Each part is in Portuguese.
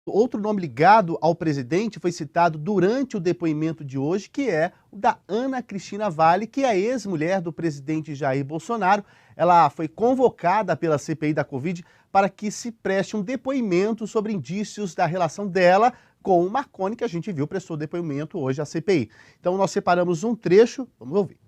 Outro nome ligado ao presidente foi citado durante o depoimento de hoje, que é o da Ana Cristina Vale, que é a ex-mulher do presidente Jair Bolsonaro. Ela foi convocada pela CPI da Covid para que se preste um depoimento sobre indícios da relação dela com o Marconi, que a gente viu prestou depoimento hoje à CPI. Então nós separamos um trecho, vamos ouvir.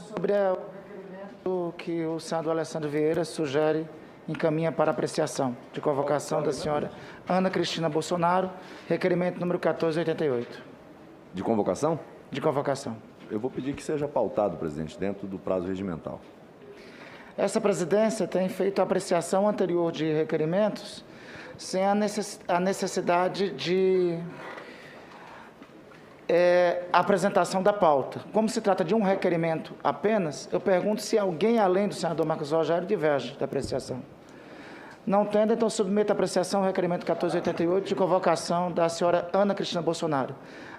Sobre o requerimento que o senador Alessandro Vieira sugere, encaminha para apreciação de convocação da senhora Ana Cristina Bolsonaro, requerimento número 1488. De convocação? De convocação. Eu vou pedir que seja pautado, presidente, dentro do prazo regimental. Essa presidência tem feito a apreciação anterior de requerimentos sem a necessidade de apresentação da pauta. Como se trata de um requerimento apenas, eu pergunto se alguém, além do senador Marcos Rogério, diverge da apreciação. Não tendo, então submeto à apreciação o requerimento 1488 de convocação da senhora Ana Cristina Bolsonaro.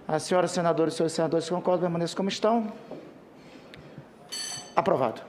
As senhoras senadoras e senhores senadores concordam, permaneçam como estão. Aprovado.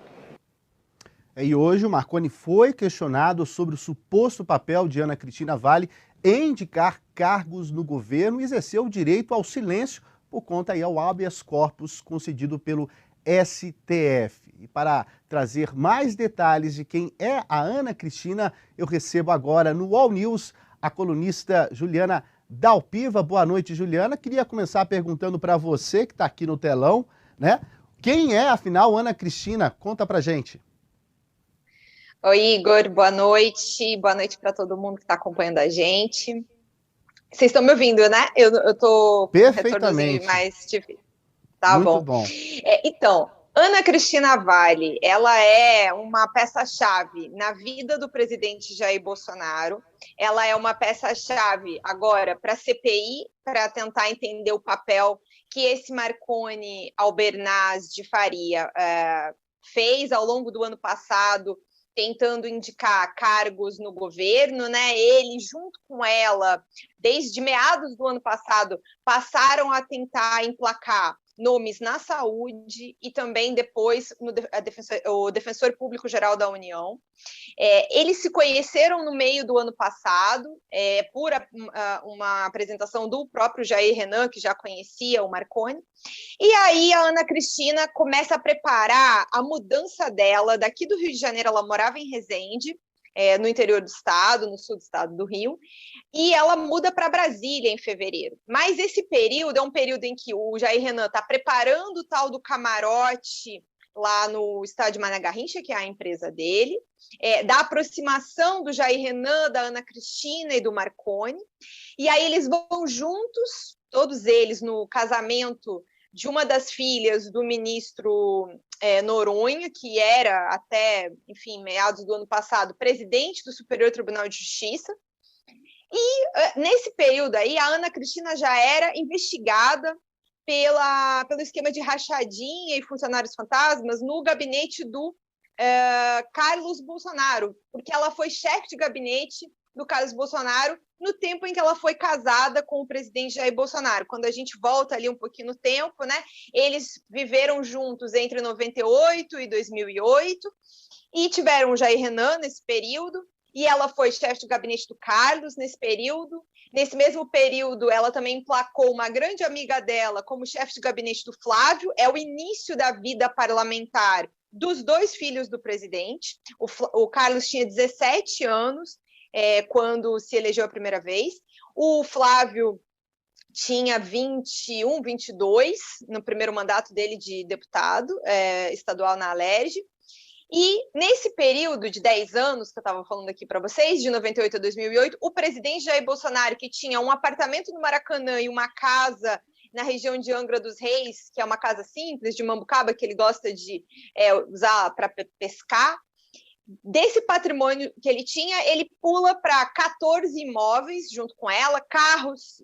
E hoje o Marconi foi questionado sobre o suposto papel de Ana Cristina Vale em indicar cargos no governo e exerceu o direito ao silêncio por conta aí ao habeas corpus concedido pelo STF. E para trazer mais detalhes de quem é a Ana Cristina, eu recebo agora no All News a colunista Juliana Dalpiva. Boa noite, Juliana. Queria começar perguntando para você, que está aqui no telão, né? Quem é, afinal, Ana Cristina? Conta pra gente. Oi, Igor, boa noite. Boa noite para todo mundo que está acompanhando a gente. Vocês estão me ouvindo, né? Eu tô perfeitamente. Mais difícil. Tá muito bom. Então, Ana Cristina Vale, ela é uma peça-chave na vida do presidente Jair Bolsonaro. Ela é uma peça-chave agora para a CPI, para tentar entender o papel que esse Marconi Albernaz de Faria fez ao longo do ano passado, tentando indicar cargos no governo, né? Ele, junto com ela, desde meados do ano passado, passaram a tentar emplacar nomes na saúde e também depois o Defensor Público Geral da União. Eles se conheceram no meio do ano passado, por uma apresentação do próprio Jair Renan, que já conhecia o Marconi. E aí a Ana Cristina começa a preparar a mudança dela. Daqui do Rio de Janeiro, ela morava em Resende, no interior do estado, no sul do estado do Rio, e ela muda para Brasília em fevereiro. Mas esse período é um período em que o Jair Renan está preparando o tal do camarote lá no estádio Mané Garrincha, que é a empresa dele, da aproximação do Jair Renan, da Ana Cristina e do Marconi, e aí eles vão juntos, todos eles, no casamento de uma das filhas do ministro Noronha, que era até, enfim, meados do ano passado, presidente do Superior Tribunal de Justiça. E nesse período aí, a Ana Cristina já era investigada pelo esquema de rachadinha e funcionários fantasmas no gabinete do Carlos Bolsonaro, porque ela foi chefe de gabinete do Carlos Bolsonaro no tempo em que ela foi casada com o presidente Jair Bolsonaro. Quando a gente volta ali um pouquinho no tempo, né? Eles viveram juntos entre 98 e 2008 e tiveram o Jair Renan nesse período, e ela foi chefe de gabinete do Carlos nesse período. Nesse mesmo período, ela também emplacou uma grande amiga dela como chefe de gabinete do Flávio. É o início da vida parlamentar dos dois filhos do presidente. O Carlos tinha 17 anos quando se elegeu a primeira vez. O Flávio tinha 21, 22 no primeiro mandato dele de deputado estadual na Alerj. E nesse período de 10 anos que eu estava falando aqui para vocês, de 98 a 2008, o presidente Jair Bolsonaro, que tinha um apartamento no Maracanã e uma casa na região de Angra dos Reis, que é uma casa simples, de Mambucaba, que ele gosta de usar para pescar, desse patrimônio que ele tinha, ele pula para 14 imóveis junto com ela, carros,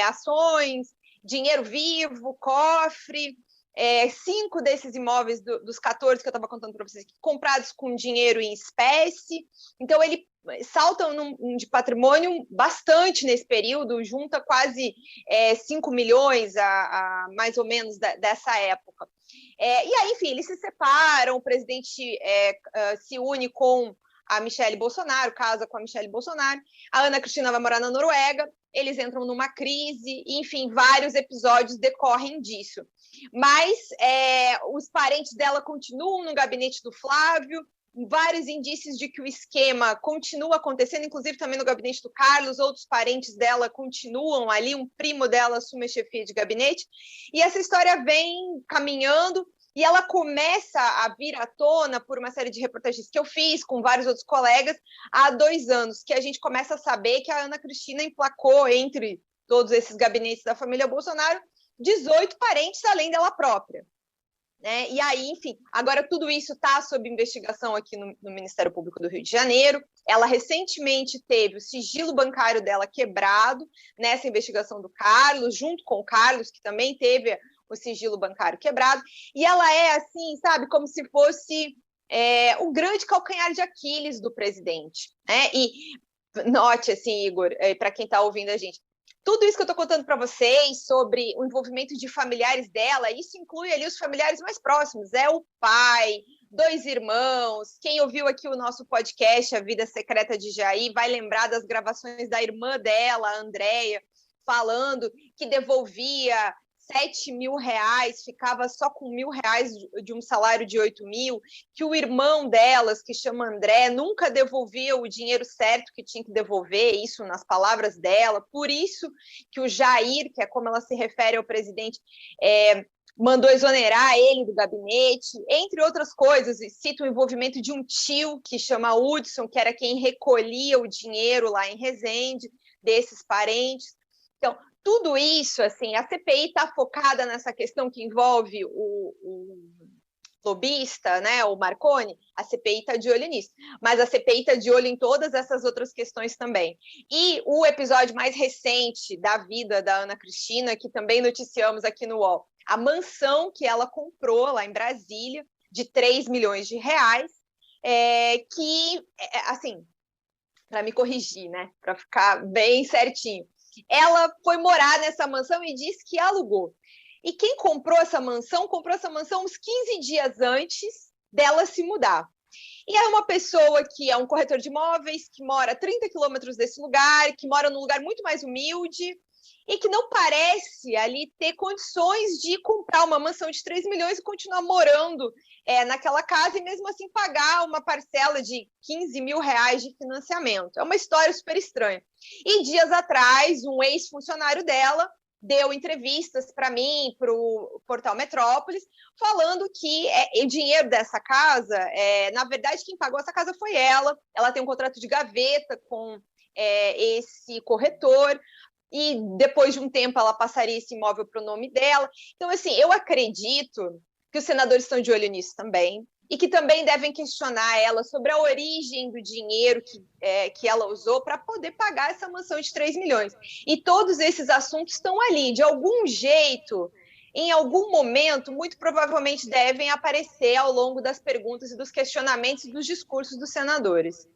ações, dinheiro vivo, cofre. 5 desses imóveis dos 14 que eu estava contando para vocês, comprados com dinheiro em espécie. Então, ele salta de patrimônio bastante nesse período, junta quase 5 milhões a mais ou menos dessa época. E aí, enfim, eles se separam, o presidente se une com a Michele Bolsonaro, casa com a Michele Bolsonaro, a Ana Cristina vai morar na Noruega, eles entram numa crise, enfim, vários episódios decorrem disso. Mas os parentes dela continuam no gabinete do Flávio, vários indícios de que o esquema continua acontecendo, inclusive também no gabinete do Carlos, outros parentes dela continuam ali, um primo dela assume a chefia de gabinete, e essa história vem caminhando, e ela começa a vir à tona por uma série de reportagens que eu fiz com vários outros colegas há 2 anos, que a gente começa a saber que a Ana Cristina emplacou entre todos esses gabinetes da família Bolsonaro 18 parentes além dela própria. Né? E aí, enfim, agora tudo isso está sob investigação aqui no Ministério Público do Rio de Janeiro. Ela recentemente teve o sigilo bancário dela quebrado nessa investigação do Carlos, junto com o Carlos, que também teve o sigilo bancário quebrado. E ela é assim, sabe, como se fosse o grande calcanhar de Aquiles do presidente. Né? E note, assim, Igor, para quem está ouvindo a gente, tudo isso que eu estou contando para vocês sobre o envolvimento de familiares dela, isso inclui ali os familiares mais próximos, o pai, 2 irmãos. Quem ouviu aqui o nosso podcast, A Vida Secreta de Jair, vai lembrar das gravações da irmã dela, a Andréia, falando que devolvia 7 mil reais, ficava só com 1.000 reais de um salário de 8 mil, que o irmão delas, que chama André, nunca devolvia o dinheiro certo que tinha que devolver, isso nas palavras dela, por isso que o Jair, que é como ela se refere ao presidente, mandou exonerar ele do gabinete, entre outras coisas, e cita o envolvimento de um tio que chama Hudson, que era quem recolhia o dinheiro lá em Resende, desses parentes. Então, tudo isso, assim, a CPI está focada nessa questão que envolve o lobista, né, o Marconi, a CPI está de olho nisso, mas a CPI está de olho em todas essas outras questões também. E o episódio mais recente da vida da Ana Cristina, que também noticiamos aqui no UOL, a mansão que ela comprou lá em Brasília, de 3 milhões de reais, que, assim, para me corrigir, né, para ficar bem certinho, ela foi morar nessa mansão e disse que alugou. E quem comprou essa mansão uns 15 dias antes dela se mudar. E é uma pessoa que é um corretor de imóveis, que mora a 30 quilômetros desse lugar, que mora num lugar muito mais humilde e que não parece ali ter condições de comprar uma mansão de 3 milhões e continuar morando naquela casa e mesmo assim pagar uma parcela de 15 mil reais de financiamento. É uma história super estranha. E dias atrás, um ex-funcionário dela deu entrevistas para mim, para o portal Metrópolis, falando que o dinheiro dessa casa, na verdade, quem pagou essa casa foi ela. Ela tem um contrato de gaveta com esse corretor, e depois de um tempo ela passaria esse imóvel para o nome dela. Então, assim, eu acredito que os senadores estão de olho nisso também, e que também devem questionar ela sobre a origem do dinheiro que ela usou para poder pagar essa mansão de 3 milhões. E todos esses assuntos estão ali, de algum jeito, em algum momento, muito provavelmente devem aparecer ao longo das perguntas e dos questionamentos e dos discursos dos senadores.